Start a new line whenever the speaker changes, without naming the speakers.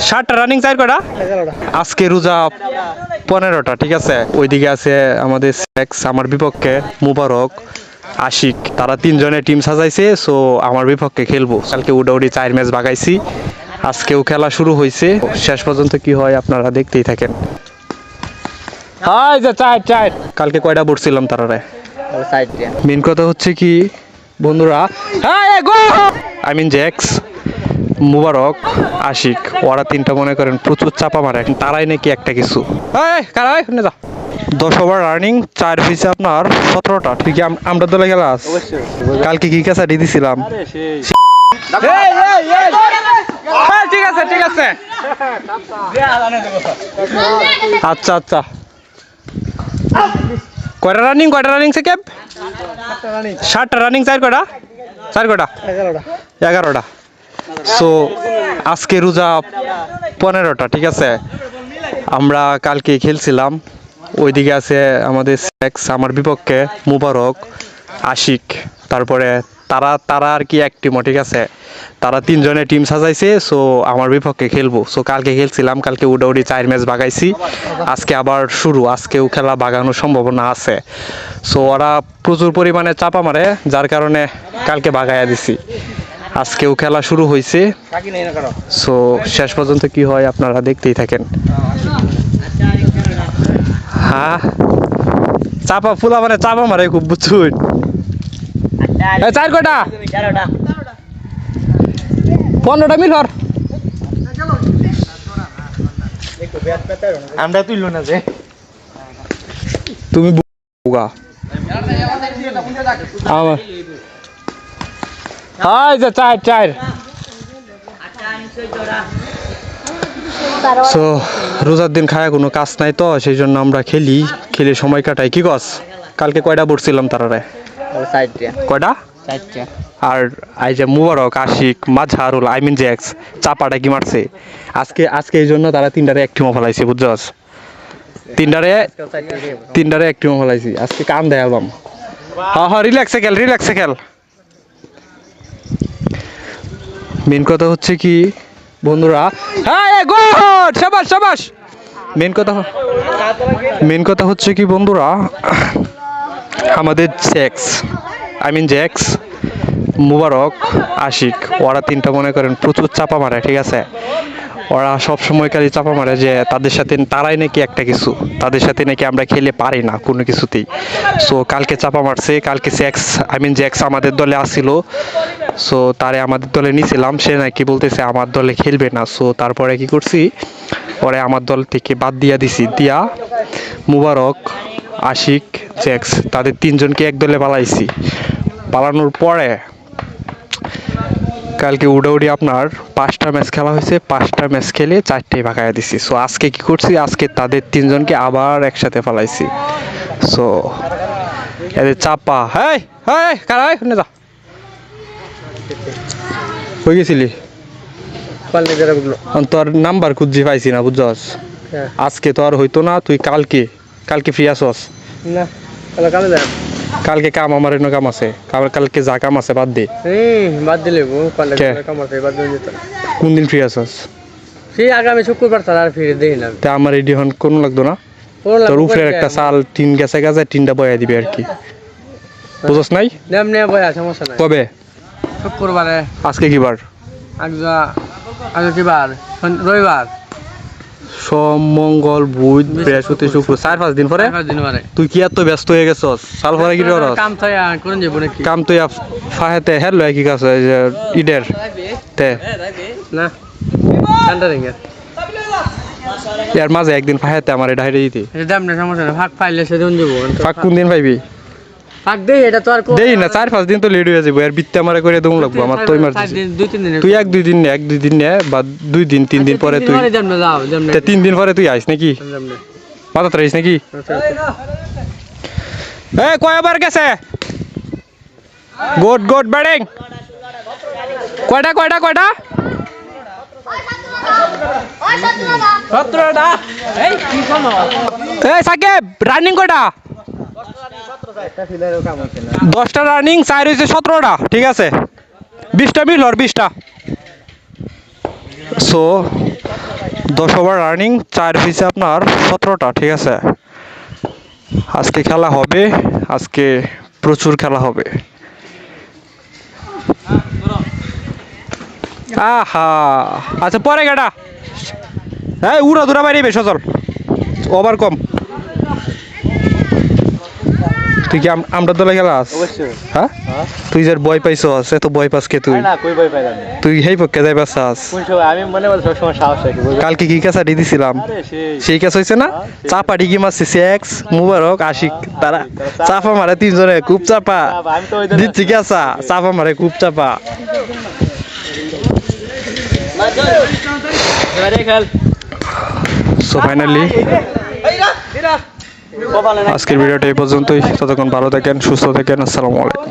7টা running 4 কটা আজকে রোজা 15টা ঠিক আছে। ওইদিকে আছে আমাদের সেক্স আমার বিপক্ষে মুবারক আশিক, তারা তিনজনের টিম সাজাইছে। সো আমার বিপক্ষে খেলবো। কালকে উডাউডি 4 ম্যাচ ভাগাইছি, আজকেও খেলা শুরু হয়েছে। শেষ পর্যন্ত কি হয় আপনারা দেখতেই থাকেন। হাই যে চার কালকে কয়টা পড়ছিলাম তারারে। মেন কথা হচ্ছে কি বন্ধুরা, আই মিন জ্যাক্স মুবারক আশিক, ওরা তিনটা মনে করেন প্রচুর চাপা মারে, তারাই নাকি একটা কিছু 10 ওভার রানিং 4 পিসে আপনার 17টা ঠিক আমরা দলে গেলাম। কালকে কি কাছাটি দিছিলাম। ঠিক আছে ঠিক আছে আচ্ছা আচ্ছা কয়টা রানিং সেকেব 7টা রানিং 4 কটা 11টা। সো আজকে রোজা 15টা ঠিক আছে। আমরা কালকে খেলছিলাম। ওইদিকে আছে আমাদের সেক্স আমার বিপক্ষে মুবারক আশিক, তারপরে তারা আর কি এক টিমও ঠিক আছে। তারা তিনজনের টিম সাজাইছে। সো আমার বিপক্ষে খেলবো। সো কালকে খেলছিলাম, কালকে উডাউডি 4 ম্যাচ ভাগাইছি, আজকে আবার শুরু, আজকেও খেলা ভাগানোর সম্ভাবনা আছে। সো ওরা প্রচুর পরিমাণে চাপা মারে, যার কারণে কালকে ভাগাইয়া দিছি। আজকেও খেলা শুরু হয়েছে। সো শেষ পর্যন্ত কি হয় আপনারা দেখতেই থাকেন। হ্যাঁ চাপা ফুলা মানে চাপা মারে খুব বুঝছুন। 4 কটা 15টা মিল হর আমরা তুইল না যে তুমি আমার হাই যে চার সো রোজার দিন খায় কোনো কাজ নাই, তো সেই জন্য আমরা খেলে সময় কাটাই। কি কস কালকে কয়টা পড়ছিলাম তারারে? কয়টা? আর এই যে Mubarak Ashiq Mazharul I mean Jacks চাপাটা কি মারছে আজকে এই জন্য তারা তিনটারে এক টিমও ফেলাইছে বুঝছস। তিনটারে এক টিমও ফেলাইছি আজকে কাম দেয় অ্যালবাম। হ্যাঁ রিল্যাক্সে খেল। মেন কথা হচ্ছে কি বন্ধুরা, শাবাশ মেন কথা হচ্ছে কি বন্ধুরা, আমাদের জ্যাক্স মুবারক আশিক, ওরা তিনটা মনে করেন প্রচুর চাপা মারে ঠিক আছে। ওরা সব সময় খালি চাপা মারে যে তাদের সাথে তারাই নাকি একটা কিছু, তাদের সাথে নাকি আমরা খেলে পারি না কোনো কিছুতেই। সো কালকে চাপা মারছে, কালকে জ্যাক্স আমাদের দলে আসছিল। সো তারে আমাদের দলে নিয়েছিলাম, সে নাকি বলতেছে আমার দলে খেলবে না। সো তারপরে কি করছি, ওরে আমার দল থেকে বাদ দিয়া মুবারক আশিক জ্যাক্স তাদের তিনজনকে এক দলে পালানোর পরে কালকে উডাউডি আপনার 5টা ম্যাচ খেলা হয়েছে, 5টা ম্যাচ খেলে 4টেই ভাগাইয়া দিছি। সো আজকে কি করছি, আজকে তাদের তিনজনকে আবার একসাথে ফালাইছি। সো এদের চাপা হয়ে গেছিলি তোর নাম্বার খুঁজে পাইছি না বুঝছস। আজকে তো আর হইতো না, তুই কালকে ফ্রি আসস না? কালকে কাম আমার এনে কাম আছে, কালকে যা কাম আছে বাদ দিলে কোন দিন ফ্রি আসস?
আগামী শুক্রবার তার আর ফিরে দেই না।
তা আমার রেডি হন কোন লাগতো না, তোর উপরের একটা চাল টিন গেছে টিনটা বয়া দিবি আর কি, বুঝছস নাই?
সমস্যা নাই।
কবে?
শুক্রবারে।
আজকে কি বার?
আজকে কি বার? রবিবার।
সোম মঙ্গল বুধ বৃহস্পতি শুক্র 4-5 দিন পরে। তুই কি এত ব্যস্ত হয়ে গেছস? সাল পরে কি করস? কাম তুই ফাহেতে হেল কি কাজ ইডের তে
না
এর মাঝে একদিন ফাহেতে আমার এটা হাইরে দিতে
সমস্যা না। ফাঁক পাইলে সেদিন যাবো।
ফাঁক কোন দিন পাইবি?
ফাঁক দেই এটা তো আর
দেই না, 4-5 দিন তো লেট হয়ে যাবো। আর বিত্তে আমারে করে দম লাগবো আমার তো ইমার্জেন্সি। তুই 1-2 দিন নে বা 2-3 দিন পরে তুই 3 দিন পরে তুই আইস নাকি মাথা রাইস নাকি? কয়বার গেছে? Good batting. কয়টা 17টা। সাকিব রানিং কয়টা? 10টা রানিং 4 হয়েছে 17টা ঠিক আছে। 20টা মিল 20টা। সো 10 ওভার রানিং 4 পিসে আপনার 17টা, ঠিক আছে। আজকে খেলা হবে, আজকে প্রচুর খেলা হবে। আহা, আচ্ছা পরে গাটা, হ্যাঁ উড়া দুরা বাইরে সচল, ওভার কম। তুই কি আমরা দলে খেলা আস?
অবশ্যই।
হ্যাঁ, তুই যার বয় পাইছো আছে, তো বয় পাস কে তুই?
না কই বই পাইলাম না।
তুই হেই পক্ষে যাই পাস আস।
কোন সময় আমি মনে মনে সবসময় সাহস রাখি বুঝলি?
কালকে কি কাছে দিছিলাম,
আরে সেই
সেই কাজ হয়েছে না? চাপা ডিগি মারছে সেক্স মুবারক আশিক, তারা চাপা মারে তিনজনে, খুব চাপা
আমি তো ওই দিন
দিচ্ছি কেসা, চাপা মারে খুব চাপা।
আরে খেল
সো ফাইনালি আজকের ভিডিওটা এই পর্যন্তই। ততক্ষণ ভালো থাকেন, সুস্থ থাকেন। আসসালামু আলাইকুম।